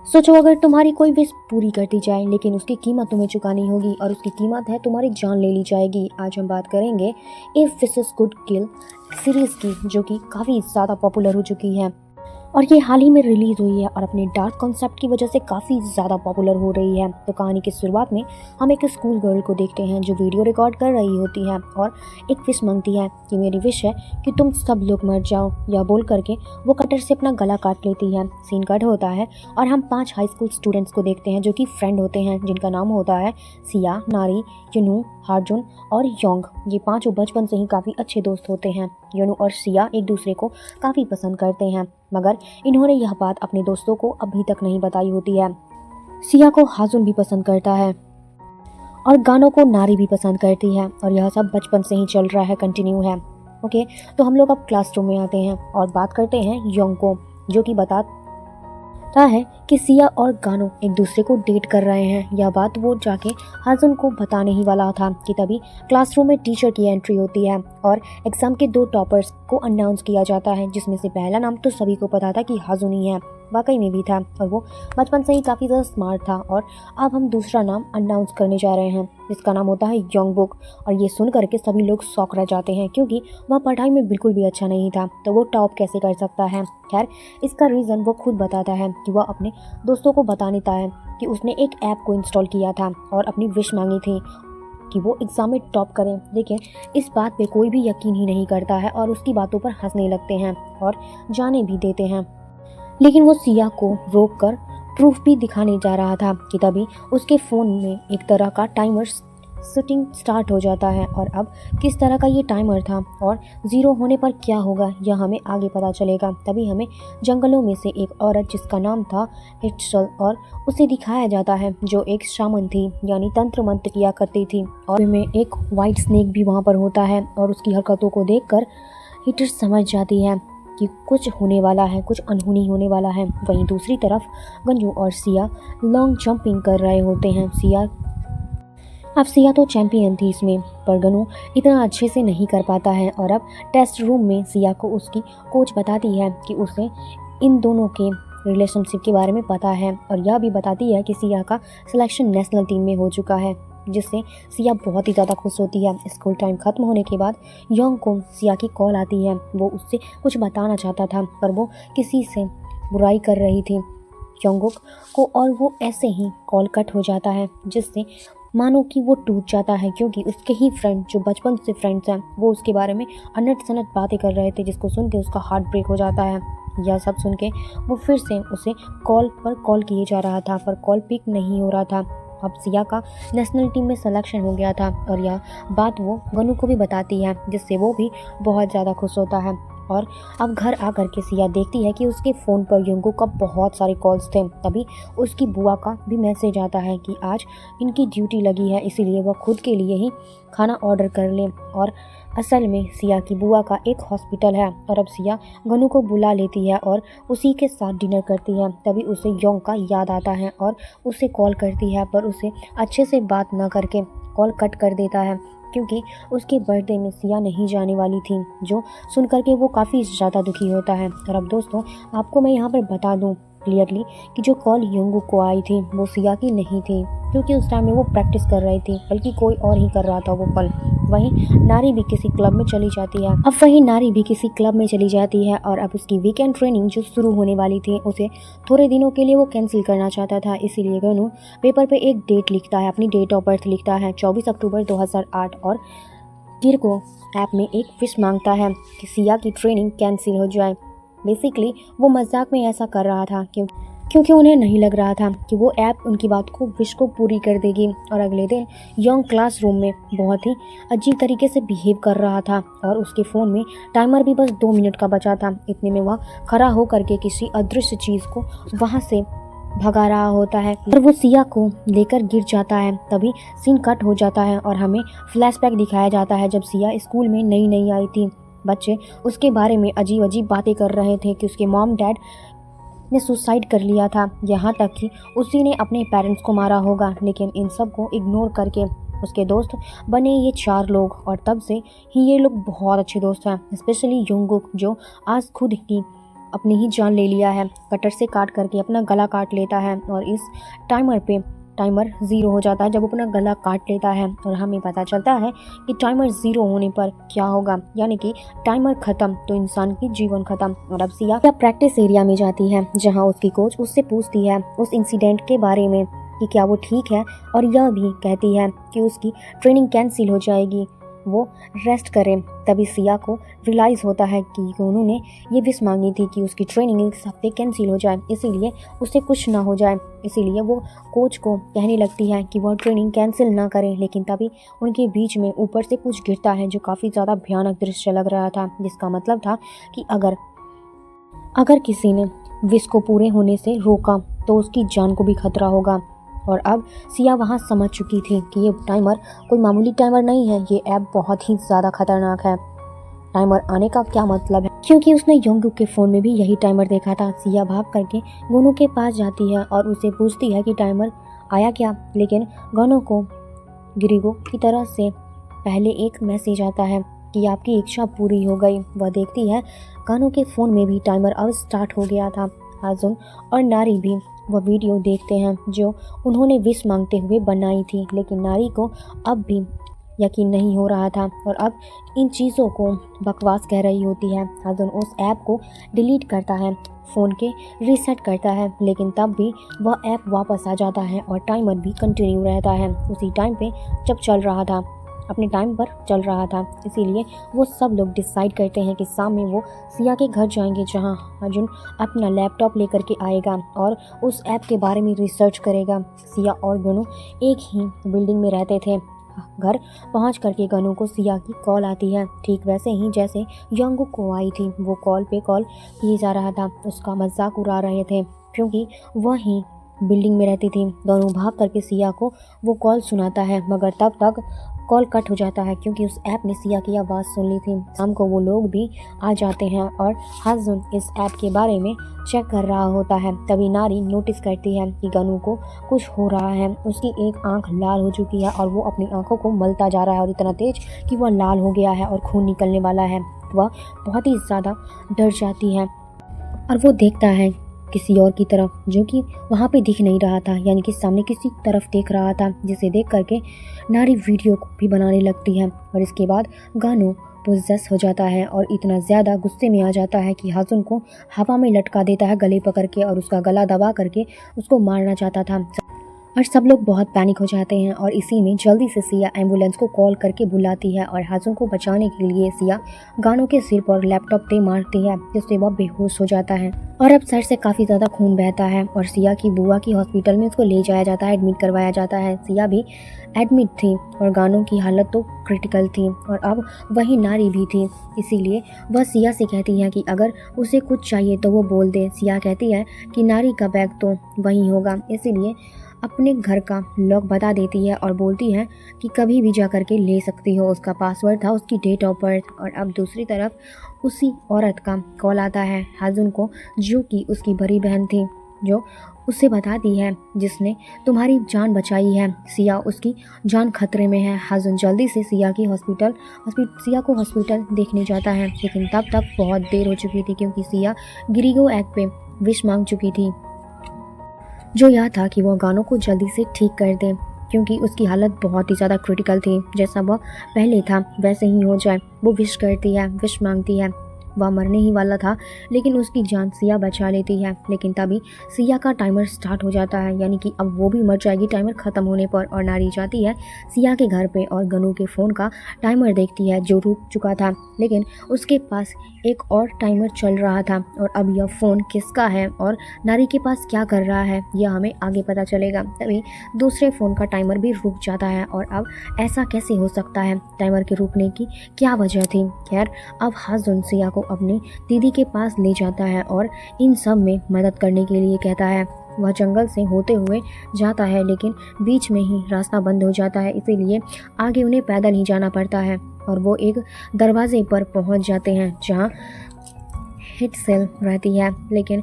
सोचो अगर तुम्हारी कोई विश पूरी कर दी जाए लेकिन उसकी कीमत तुम्हें चुकानी होगी और उसकी कीमत है तुम्हारी जान ले ली जाएगी। आज हम बात करेंगे if wishes could kill series की, जो कि काफ़ी ज़्यादा पॉपुलर हो चुकी है और ये हाल ही में रिलीज़ हुई है और अपने डार्क कॉन्सेप्ट की वजह से काफ़ी ज़्यादा पॉपुलर हो रही है। तो कहानी की शुरुआत में हम एक स्कूल गर्ल को देखते हैं जो वीडियो रिकॉर्ड कर रही होती है और एक विश मांगती है कि मेरी विश है कि तुम सब लोग मर जाओ। यह बोल करके वो कटर से अपना गला काट लेती है। सीन कट होता है और हम 5 हाई स्कूल स्टूडेंट्स को देखते हैं जो कि फ्रेंड होते हैं, जिनका नाम होता है सिया, नारी, युनू, हार्जुन और योंग। ये पाँचों बचपन से ही काफ़ी अच्छे दोस्त होते हैं। युनू और सिया एक दूसरे को काफ़ी पसंद करते हैं, मगर इन्होंने यह बात अपने दोस्तों को अभी तक नहीं बताई होती है। सिया को हाजुन भी पसंद करता है और गानों को नारी भी पसंद करती है और यह सब बचपन से ही चल रहा है, कंटिन्यू है। ओके, तो हम लोग अब क्लासरूम में आते हैं और बात करते हैं योंग को, जो कि बताता है कि सिया और गानो एक दूसरे को डेट कर रहे हैं। यह बात वो जाके हाजुन को बताने ही वाला था कि तभी क्लासरूम में टीचर की एंट्री होती है और एग्जाम के 2 टॉपर्स को अनाउंस किया जाता है, जिसमें से पहला नाम तो सभी को पता था कि हाजुन ही है, वाकई में भी था और वो बचपन से ही काफ़ी ज़्यादा स्मार्ट था। और अब हम दूसरा नाम अनाउंस करने जा रहे हैं, जिसका नाम होता है योंगबुक। और ये सुन करके सभी लोग शॉक रह जाते हैं क्योंकि वह पढ़ाई में बिल्कुल भी अच्छा नहीं था, तो वो टॉप कैसे कर सकता है। खैर, इसका रीज़न वो खुद बताता है कि वह अपने दोस्तों को बता देता है कि उसने एक ऐप को इंस्टॉल किया था और अपनी विश मांगी थी कि वो एग्ज़ाम में टॉप करें। लेकिन इस बात पे कोई भी यकीन ही नहीं करता है और उसकी बातों पर हंसने लगते हैं और जाने भी देते हैं। लेकिन वो सिया को रोक कर प्रूफ भी दिखाने जा रहा था कि तभी उसके फ़ोन में एक तरह का टाइमर सेटिंग स्टार्ट हो जाता है। और अब किस तरह का ये टाइमर था और 0 होने पर क्या होगा यह हमें आगे पता चलेगा। तभी हमें जंगलों में से एक औरत जिसका नाम था हिटसल और उसे दिखाया जाता है, जो एक शामन थी, यानी तंत्र मंत्र किया करती थी। और में एक वाइट स्नेक भी वहाँ पर होता है और उसकी हरकतों को देखकर हिटर समझ जाती है कि कुछ होने वाला है, कुछ अनहोनी होने वाला है। वहीं दूसरी तरफ गंजू और सिया लॉन्ग जंपिंग कर रहे होते हैं। सिया तो चैंपियन थी इसमें, पर गनु इतना अच्छे से नहीं कर पाता है। और अब टेस्ट रूम में सिया को उसकी कोच बताती है कि उसे इन दोनों के रिलेशनशिप के बारे में पता है और यह भी बताती है कि सिया का सिलेक्शन नेशनल टीम में हो चुका है, जिससे सिया बहुत ही ज़्यादा खुश होती है। स्कूल टाइम ख़त्म होने के बाद योंग को सिया की कॉल आती है। वो उससे कुछ बताना चाहता था पर वो किसी से बुराई कर रही थी योंगुक को, और वो ऐसे ही कॉल कट हो जाता है, जिससे मानो कि वो टूट जाता है क्योंकि उसके ही फ्रेंड जो बचपन से फ्रेंड्स हैं वो उसके बारे में अनट सनट बातें कर रहे थे, जिसको सुन के उसका हार्ट ब्रेक हो जाता है। यह सब सुन के वो फिर से उसे कॉल पर कॉल किए जा रहा था पर कॉल पिक नहीं हो रहा था। अब सिया का नेशनल टीम में सिलेक्शन हो गया था और यह बात वो गनु को भी बताती है, जिससे वो भी बहुत ज़्यादा खुश होता है। और अब घर आकर के सिया देखती है कि उसके फ़ोन पर योंगो का बहुत सारे कॉल्स थे। तभी उसकी बुआ का भी मैसेज आता है कि आज इनकी ड्यूटी लगी है, इसीलिए वह खुद के लिए ही खाना ऑर्डर कर ले। और असल में सिया की बुआ का एक हॉस्पिटल है और अब सिया गनु को बुला लेती है और उसी के साथ डिनर करती है। तभी उसे योंग का याद आता है और उसे कॉल करती है, पर उसे अच्छे से बात न करके कॉल कट कर देता है क्योंकि उसके बर्थडे में सिया नहीं जाने वाली थी, जो सुन करके वो काफ़ी ज़्यादा दुखी होता है। और अब दोस्तों, आपको मैं यहाँ पर बता दूँ क्लियरली कि जो कॉल योंगू को आई थी वो सिया की नहीं थी, क्योंकि उस टाइम में वो प्रैक्टिस कर रही थी, बल्कि कोई और ही कर रहा था वो कॉल। वहीं नारी भी किसी क्लब में चली जाती है और अब उसकी वीकेंड ट्रेनिंग जो शुरू होने वाली थी उसे थोड़े दिनों के लिए वो कैंसिल करना चाहता था। इसीलिए गनु पेपर पे एक डेट लिखता है, अपनी डेट ऑफ बर्थ लिखता है 24 अक्टूबर 2008 और गिरको ऐप में एक विश मांगता है कि सिया की ट्रेनिंग कैंसिल हो जाए। बेसिकली वो मजाक में ऐसा कर रहा था क्योंकि उन्हें नहीं लग रहा था कि वो ऐप उनकी बात को विश को पूरी कर देगी। और अगले दिन योंग क्लासरूम में बहुत ही अजीब तरीके से बिहेव कर रहा था और उसके फ़ोन में टाइमर भी बस 2 मिनट का बचा था। इतने में वह खड़ा होकर के किसी अदृश्य चीज़ को वहाँ से भगा रहा होता है और वो सिया को लेकर गिर जाता है। तभी सीन कट हो जाता है और हमें फ्लैशबैक दिखाया जाता है जब सिया स्कूल में नई आई थी। बच्चे उसके बारे में अजीब अजीब बातें कर रहे थे कि उसके मॉम डैड ने सुसाइड कर लिया था, यहाँ तक कि उसी ने अपने पेरेंट्स को मारा होगा। लेकिन इन सब को इग्नोर करके उसके दोस्त बने ये 4 लोग और तब से ही ये लोग बहुत अच्छे दोस्त हैं, स्पेशली योंगुक जो आज खुद की अपनी ही जान ले लिया है। कटर से काट करके अपना गला काट लेता है और इस टाइमर 0 हो जाता है जब वो अपना गला काट लेता है। और हमें पता चलता है कि टाइमर 0 होने पर क्या होगा, यानी कि टाइमर ख़त्म तो इंसान की जीवन ख़त्म। और अब सिया प्रैक्टिस एरिया में जाती है जहाँ उसकी कोच उससे पूछती है उस इंसिडेंट के बारे में कि क्या वो ठीक है, और यह भी कहती है कि उसकी ट्रेनिंग कैंसिल हो जाएगी, वो रेस्ट करे। तभी सिया को रियलाइज़ होता है कि उन्होंने ये विश मांगी थी कि उसकी ट्रेनिंग एक हफ्ते कैंसिल हो जाए, इसीलिए उससे कुछ ना हो जाए। इसीलिए वो कोच को कहने लगती है कि वह ट्रेनिंग कैंसिल ना करें। लेकिन तभी उनके बीच में ऊपर से कुछ गिरता है जो काफ़ी ज़्यादा भयानक दृश्य लग रहा था, जिसका मतलब था कि अगर किसी ने विश को पूरे होने से रोका तो उसकी जान को भी खतरा होगा। और अब सिया वहाँ समझ चुकी थी कि ये टाइमर कोई मामूली टाइमर नहीं है, ये ऐप बहुत ही ज़्यादा खतरनाक है। टाइमर आने का क्या मतलब है, क्योंकि उसने योंगू के फ़ोन में भी यही टाइमर देखा था। सिया भाग करके गोनू के पास जाती है और उसे पूछती है कि टाइमर आया क्या, लेकिन गोनू को गिरिगो की तरफ से पहले एक मैसेज आता है कि आपकी इच्छा पूरी हो गई। वह देखती है गोनू के फ़ोन में भी टाइमर अब स्टार्ट हो गया था। हाजुन और नारी भी वह वीडियो देखते हैं जो उन्होंने विश मांगते हुए बनाई थी, लेकिन नारी को अब भी यकीन नहीं हो रहा था और अब इन चीज़ों को बकवास कह रही होती है। हाजुन उस ऐप को डिलीट करता है, फ़ोन के रीसेट करता है, लेकिन तब भी वह ऐप वापस आ जाता है और टाइमर भी कंटिन्यू रहता है उसी टाइम पे जब चल रहा था, अपने टाइम पर चल रहा था। इसीलिए वो सब लोग डिसाइड करते हैं कि शाम में वो सिया के घर जाएंगे जहां अर्जुन अपना लैपटॉप लेकर के आएगा और उस ऐप के बारे में रिसर्च करेगा। सिया और गनु एक ही बिल्डिंग में रहते थे। घर पहुंच करके गनु को सिया की कॉल आती है, ठीक वैसे ही जैसे योंगू को आई थी। वो कॉल पे कॉल किए जा रहा था, उसका मजाक उड़ा रहे थे क्योंकि वही बिल्डिंग में रहती थी। दोनों भाग करके सिया को वो कॉल सुनाता है, मगर तब तक कॉल कट हो जाता है क्योंकि उस ऐप ने सिया की आवाज़ सुन ली थी। शाम को वो लोग भी आ जाते हैं और हाजुन इस ऐप के बारे में चेक कर रहा होता है। तभी नारी नोटिस करती है कि गनु को कुछ हो रहा है, उसकी एक आंख लाल हो चुकी है और वो अपनी आंखों को मलता जा रहा है और इतना तेज कि वह लाल हो गया है और खून निकलने वाला है। वह बहुत ही ज़्यादा डर जाती है और वो देखता है किसी और की तरफ जो कि वहाँ पे दिख नहीं रहा था, यानी कि सामने किसी तरफ देख रहा था, जिसे देख करके नारी वीडियो को भी बनाने लगती है। और इसके बाद गानू पोजेस हो जाता है और इतना ज़्यादा गुस्से में आ जाता है कि हाजुन को हवा में लटका देता है गले पकड़ के और उसका गला दबा करके उसको मारना चाहता था। और सब लोग बहुत पैनिक हो जाते हैं और इसी में जल्दी से सिया एम्बुलेंस को कॉल करके बुलाती है और हाजुन को बचाने के लिए सिया गानों के सिर पर लैपटॉप पे मारती है, जिससे वह बेहोश हो जाता है और अब सर से काफ़ी ज़्यादा खून बहता है और सिया की बुआ की हॉस्पिटल में उसको ले जाया जाता है, एडमिट करवाया जाता है। सिया भी एडमिट थी और गानों की हालत तो क्रिटिकल थी और अब वही नारी भी थी, इसीलिए वह सिया से कहती है कि अगर उसे कुछ चाहिए तो वो बोल दे। सिया कहती है कि नारी का बैग तो वहीं होगा, इसीलिए अपने घर का लॉक बता देती है और बोलती है कि कभी भी जा करके ले सकती हो। उसका पासवर्ड था उसकी डेट ऑफ बर्थ। और अब दूसरी तरफ उसी औरत का कॉल आता है हाजुन को, जो कि उसकी बड़ी बहन थी, जो उससे बताती है जिसने तुम्हारी जान बचाई है, सिया उसकी जान खतरे में है। हाजुन जल्दी से सिया को हॉस्पिटल देखने जाता है, लेकिन तब तक बहुत देर हो चुकी थी क्योंकि सिया गिरिगो ऐप पे विश मांग चुकी थी, जो यह था कि वह गानों को जल्दी से ठीक कर दे क्योंकि उसकी हालत बहुत ही ज़्यादा क्रिटिकल थी। जैसा वह पहले था वैसे ही हो जाए। वो विश करती है, विश मांगती है। वह मरने ही वाला था लेकिन उसकी जान सिया बचा लेती है। लेकिन तभी सिया का टाइमर स्टार्ट हो जाता है, यानी कि अब वो भी मर जाएगी टाइमर ख़त्म होने पर। और नारी जाती है सिया के घर पे और गनु के फ़ोन का टाइमर देखती है जो रुक चुका था, लेकिन उसके पास एक और टाइमर चल रहा था। और अब यह फ़ोन किसका है और नारी के पास क्या कर रहा है यह हमें आगे पता चलेगा। तभी दूसरे फ़ोन का टाइमर भी रुक जाता है और अब ऐसा कैसे हो सकता है, टाइमर के रुकने की क्या वजह थी। खैर अब हाजुन सिया को अपनी दीदी के पास ले जाता है और इन सब में मदद करने के लिए कहता है। वह जंगल से होते हुए जाता है लेकिन बीच में ही रास्ता बंद हो जाता है, इसीलिए आगे उन्हें पैदल ही जाना पड़ता है और वो एक दरवाजे पर पहुंच जाते हैं जहां हिट सेल रहती है। लेकिन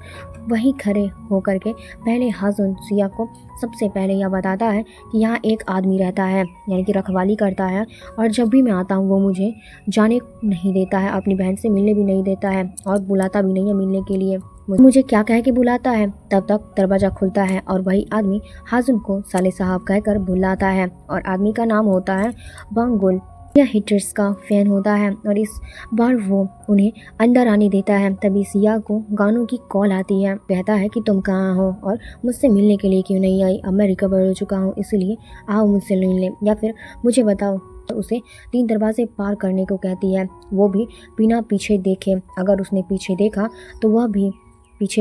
वहीं खड़े होकर के पहले हाजुन सिया को सबसे पहले यह बताता है कि यहाँ एक आदमी रहता है, यानी कि रखवाली करता है, और जब भी मैं आता हूँ वो मुझे जाने नहीं देता है, अपनी बहन से मिलने भी नहीं देता है और बुलाता भी नहीं है मिलने के लिए। मुझे क्या कह के बुलाता है। तब तक दरवाज़ा खुलता है और वही आदमी हाजुन को साले साहब कहकर बुलाता है, और आदमी का नाम होता है बांगुल। यह हिटर्स का फैन होता है और इस बार वो उन्हें अंदर आने देता है। तभी सिया को गानों की कॉल आती है, कहता है कि तुम कहाँ हो और मुझसे मिलने के लिए क्यों नहीं आई। अब मैं रिकवर हो चुका हूँ, इसलिए आओ मुझसे मिलने या फिर मुझे बताओ। तो उसे 3 दरवाजे पार करने को कहती है, वो भी बिना पीछे देखे। अगर उसने पीछे देखा तो वह भी पीछे